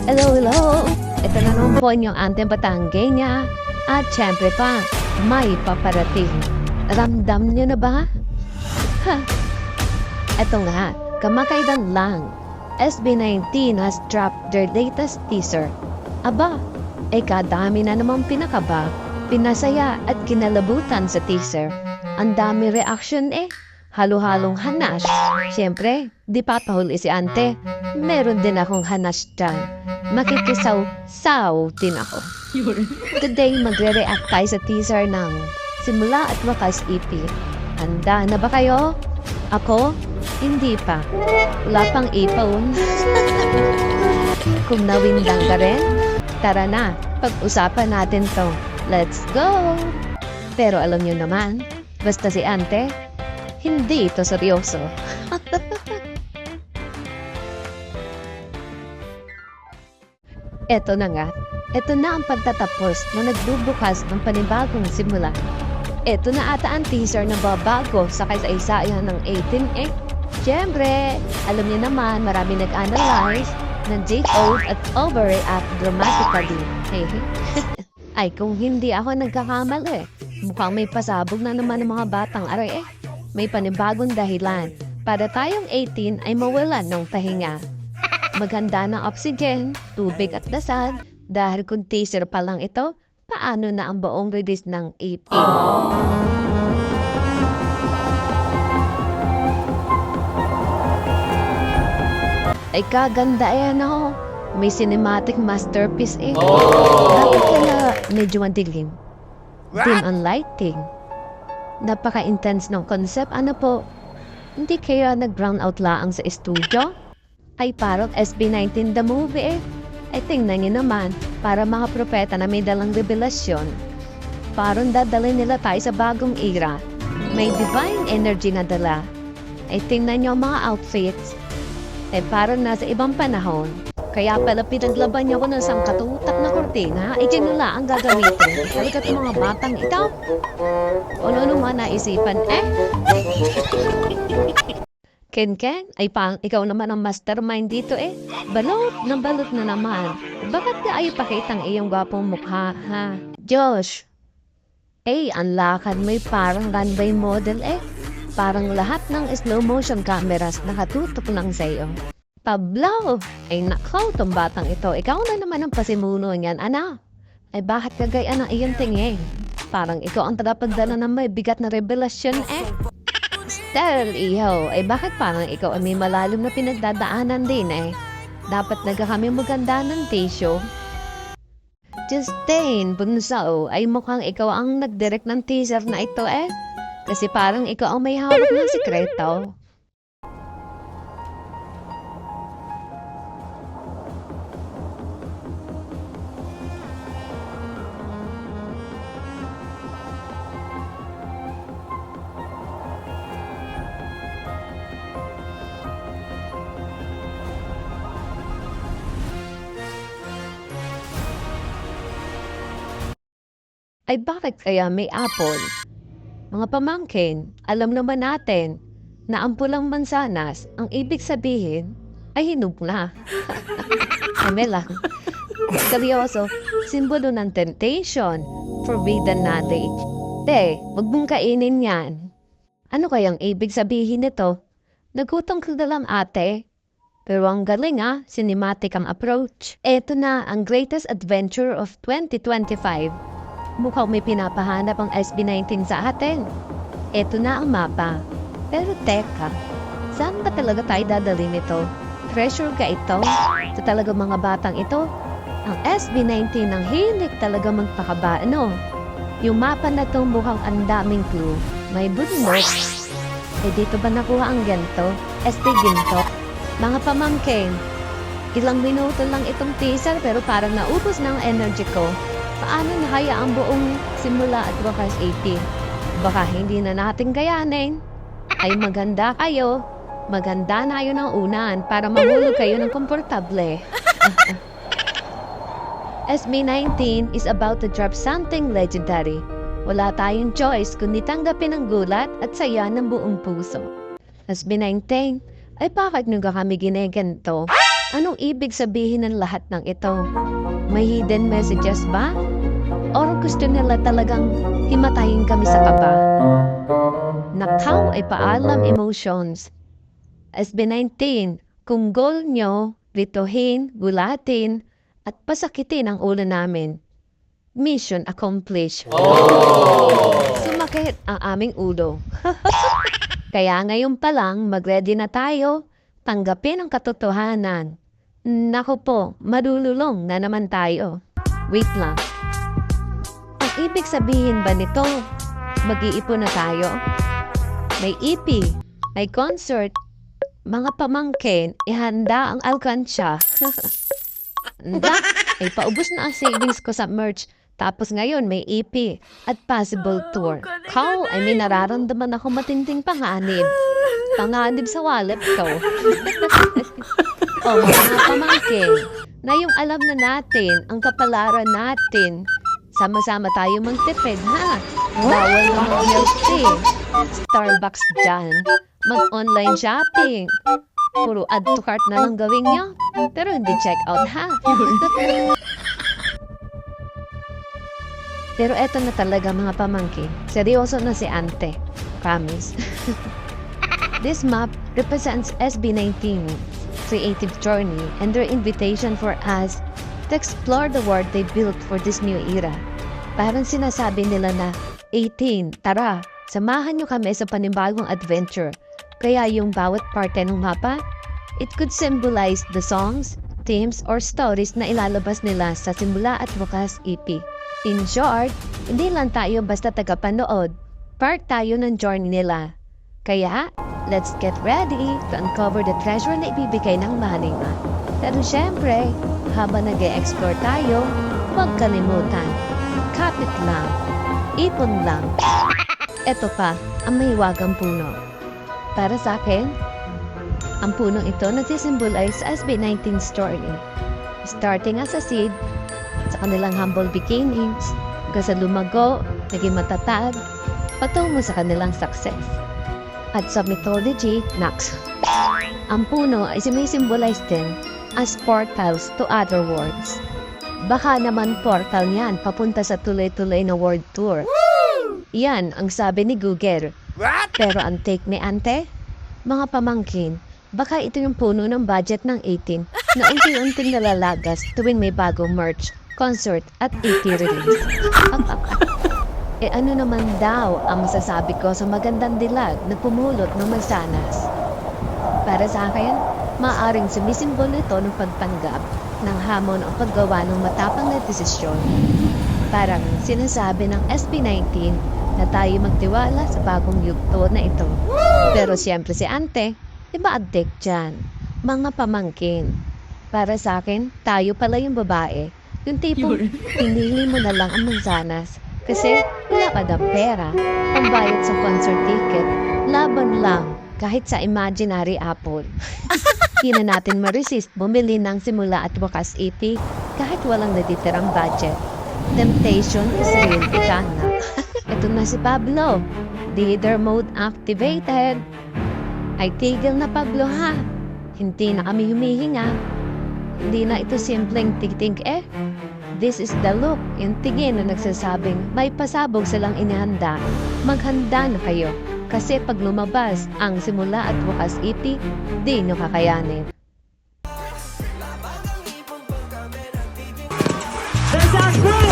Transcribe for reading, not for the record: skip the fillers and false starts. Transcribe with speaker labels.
Speaker 1: Hello, hello! Ito na naman po inyong Ante Batanggenya. At syempre pa, may paparating. Ramdam nyo na ba? Ha! Ito nga, kamakailan lang. SB19 has dropped their latest teaser. Aba, kadami na namang pinakaba, pinasaya at kinalabutan sa teaser. Ang dami reaction halo-halong hanas. Siyempre, di papahuli si Ante. Meron din akong hanas dyan. Makikisaw-saw din ako. Today, magre-react tayo sa teaser ng Simula at Wakas EP. Handa na ba kayo? Ako? Hindi pa. Wala pang ipon. Kung nawindang ka rin, tara na, pag-usapan natin to. Let's go! Pero alam nyo naman, basta si Ante, hindi ito seryoso. Eto na nga, eto na ang pagtatapos na nagbubukas ng panibagong simula. Eto na ata ang teaser na babago sa kasaysayan ng 18. Siyempre, alam niyo naman marami nag-analyze ng J-Code at overreact dramatically. Ay kung hindi ako nagkakamali, mukhang may pasabog na naman ng mga batang aray May panibagong dahilan para tayong 18 ay mawalan ng pahinga. Maghanda ng oxygen, tubig at dasal dahil kung teaser pa lang ito, paano na ang buong release ng EP? Ay kaganda ako. May cinematic masterpiece Bakit kaya medyo madilim? Dim ang lighting. Napaka-intense ng concept. Ano po? Hindi kaya nag-brown out laang sa studio? Ay parang SB19 the movie Ay tingnan niyo naman, para mga propeta na may dalang revelasyon. Parang dadalhin nila tayo sa bagong era. May divine energy na dala. Ay tingnan niyo ang mga outfits. Parang nasa ibang panahon. Kaya pala pinaglaban niya ko ng sangkatutak na kortina, dyan nila ang gagamitin. Talaga itong mga batang ito. Ano nga naisipan Ken, ay pang ikaw naman ang mastermind dito Balot na naman. Bakit ka ay pakitang iyong gwapong mukha, ha? Josh! Ang lakad may parang runway model Parang lahat ng slow motion cameras nakatutok lang sa iyo. Pablo! Nakaw tong batang ito. Ikaw na naman ang pasimuno niyan, ana. Bakit kagaya ng iyong tingin? Parang ikaw ang tagapagdala ng may bigat na revelasyon Dahil ihaw, bakit parang ikaw ay may malalim na pinagdadaanan din Dapat kami maganda ng tissue. Justin Bunso, ay mukhang ikaw ang nag-direct ng teaser na ito Kasi parang ikaw ang may hawak ng sikreto. Ay bakit kaya may apple? Mga pamangkin, alam naman natin na ang pulang mansanas, ang ibig sabihin ay hinog na. Kami lang. Seryoso, simbolo ng temptation, forbidden knowledge. Wag mong kainin yan. Ano kayang ibig sabihin nito? Nagutong ka na lang ate. Pero ang galing cinematic ang approach. Ito na ang greatest adventure of 2025. Mukhang may pinapahanap ang SB19 sa atin. Ito na ang mapa. Pero teka, saan ba talaga tayo dadalhin ito? Treasure ka ito? Sa talaga mga batang ito? Ang SB19 ang hilig talaga magpakaba, Yung mapa na to mukhang ang daming clue. May bundok. Dito ba nakuha ang ganito? SB ginto. Mga pamangkin, ilang minuto lang itong teaser pero parang naubos na ang energy ko. Paano nahaya ang buong simula at wakas 18? Baka hindi na natin kayanin. Ay maganda kayo. Maganda na yun ang unan para mahulog kayo ng komportable. SB19 is about to drop something legendary. Wala tayong choice kundi tanggapin ang gulat at saya ng buong puso. SB19, ay bakit nyo kami gineganto? Anong ibig sabihin ng lahat ng ito? May hidden messages ba? O gusto nila talagang himatayin kami sa kaba? Nakaw ay paalam emotions. SB19, kung goal nyo, rituhin, gulatin, at pasakitin ang ulo namin. Mission accomplished. Sumakit ang aming ulo. Kaya ngayon pa lang, mag-ready na tayo. Tanggapin ang katotohanan. Naku po, madululong na naman tayo. Wait lang. Ang ibig sabihin ba nito, mag-iipon na tayo? May EP, may concert, mga pamangkin, ihanda ang alkansya. Handa, ay paubos na ang savings ko sa merch. Tapos ngayon may EP at possible tour. Kau, ay may nararamdaman ako matinding panganib. Panganib sa wallet ko. O mga pamangkin, na yung alam na natin, ang kapalaran natin. Sama-sama tayo magtipid, ha? Bawal na mag-milk tea. Starbucks dyan. Mag-online shopping. Puro add to cart na lang gawin nyo. Pero hindi check out, ha? Pero eto na talaga mga pamangkin. Seryoso na si Ante. Promise. This map represents SB19's creative journey and their invitation for us to explore the world they built for this new era. Parang sinasabi nila na, 18, tara, samahan nyo kami sa panibagong adventure. Kaya yung bawat parte ng mapa, it could symbolize the songs, themes, or stories na ilalabas nila sa Simula at Wakas EP. In short, hindi lang tayo basta tagapanood, part tayo ng journey nila. Kaya, let's get ready to uncover the treasure na ibibigay ng Manima. Pero syempre, habang nag-e-explore tayo, huwag kalimutan. Kapit lang. Ipon lang. Ito pa, ang mahiwagang puno. Para sa akin, ang punong ito nagsisimbolize sa SB19 story. Starting as a seed, sa kanilang humble beginnings, hanggang sa lumago, naging matatag, patungo sa kanilang success. At sa mythology, Nax, ang puno ay sumisimbolize din as portals to other worlds. Baka naman portal yan papunta sa tuloy-tuloy na world tour. Yan ang sabi ni Google. Pero ang take ni Ante, mga pamangkin, baka ito yung puno ng budget ng 18 na unti-unting nalalagas tuwing may bagong merch, concert at EP release. Ano naman daw ang masasabi ko sa magandang dilag na pumulot ng mansanas? Para sa akin, maaaring sumisimbolo ito ng pagpanggap ng hamon o paggawa ng matapang na desisyon. Parang sinasabi ng SB19 na tayo magtiwala sa bagong yugto na ito. Pero siyempre si Ante, iba addict dyan. Mga pamangkin. Para sa akin, tayo pala yung babae. Yung tipong pinili mo na lang ang mansanas. Kasi wala ka na pera, pambayad sa concert ticket, laban lang kahit sa imaginary apple. Di na natin ma-resist bumili ng Simula at Wakas EP kahit walang natitirang budget. Temptation is real, ika na. Ito na si Pablo. Leader mode activated. Ay tigil na Pablo ha. Hindi na kami humihinga. Hindi na ito simpleng tig-tig This is the look, yung tingin na nagsasabing may pasabog silang inihanda. Maghanda na kayo, kasi pag lumabas ang Simula at Wakas EP, di nyo kakayanin.
Speaker 2: Let's